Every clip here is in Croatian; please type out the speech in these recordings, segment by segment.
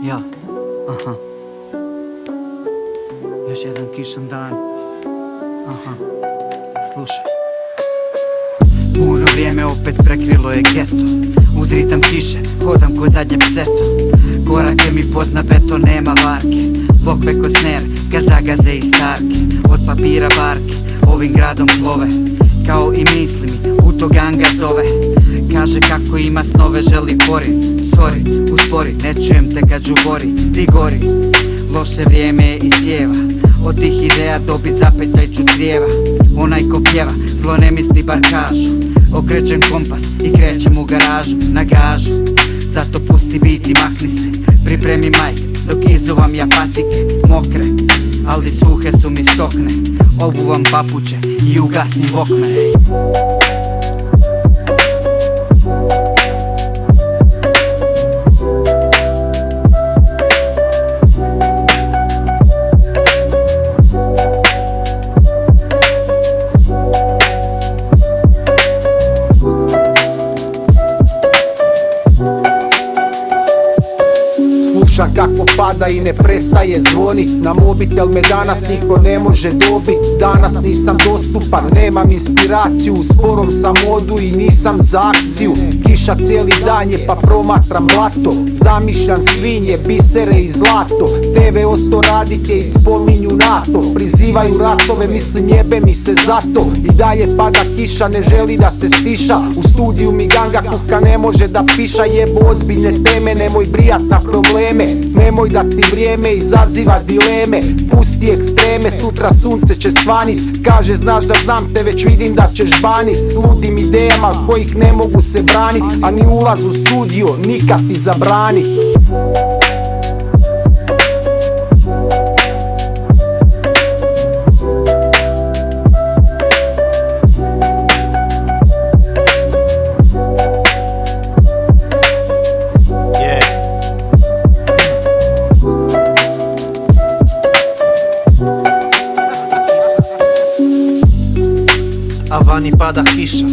Ja, aha. Još jedan kišan dan. Aha, slušaj. Puno vrijeme opet prekrilo je geto. Uz ritam kiše hodam ko zadnje pseto. Korake mi pozna beton, nema varke. Lokve ko sner kad zagaze i starke. Od papira barke ovim gradom plove. Kao i misli mi u to ganga zove. Kaže kako ima snove, želi porin. Sorry, uspori, ne čujem te kad žubori. Ti gori, loše vrijeme je i sjeva. Od tih ideja dobit zapetaj ću crijeva. Onaj ko pjeva, zlo ne misli bar kažu. Okrećem kompas i krećem u garažu, na gažu. Zato pusti bit i makni se. Pripremi majk, dok izuvam ja patike. Mokre, ali suhe su mi sokne. Obuvam papuče i ugasim vokme. Slušam kako pada i ne prestaje zvonit. Na mobitel me danas niko ne može dobit. Danas nisam dostupan, nemam inspiraciju. U sporom sam modu i nisam za akciju. Kiša cijeli dan je pa promatram blato. Zamišljam svinje, bisere i zlato. TV osto radike i spominju NATO. Prizivaju ratove, mislim jebe mi se zato. I dalje pada kiša, ne želi da se stiša. U studiju mi ganga kuka ne može da piša. Jebo ozbiljne teme, nemoj brijat na probleme. Nemoj da ti vrijeme izaziva dileme. Pusti ekstreme, sutra sunce će svanit. Kaže znaš da znam te, već vidim da ćeš banit. S ludim idejama od kojih ne mogu se branit. A ni ulaz u studio nikad ti zabranit. A vani pada kiša,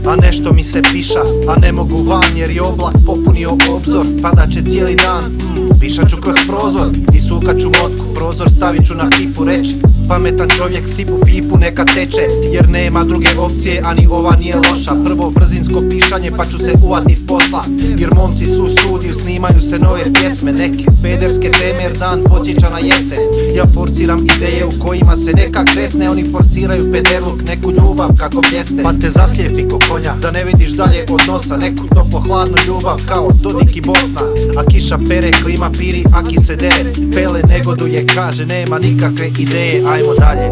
a nešto mi se piša. A ne mogu van jer je oblak popunio obzor. Pada će cijeli dan, pišat ću kroz prozor. I sukat ću motku, prozor stavit ću na kipu. Reći, pametan čovjek stipu pipu neka teče. Jer nema druge opcije, a ni ova nije loša. Prvo brzinsko pišanje pa ću se uvatit posla. Jer momci su u studiju, snimaju se nove pjesme. Neke pederske teme jer dan podsjeća na jesen. Ja forciram ideje u kojima se neka kresne. Oni forsiraju pederluk, neku ljubav kako pjesne. Pa te zaslijepi ko konja, da ne vidiš dalje od nosa. Neku toplo hladnu ljubav kao Dodik i Bosna. A kiša pere, klima piri, aki se dere. Pele negoduje, kaže nema nikakve ideje, ajmo dalje.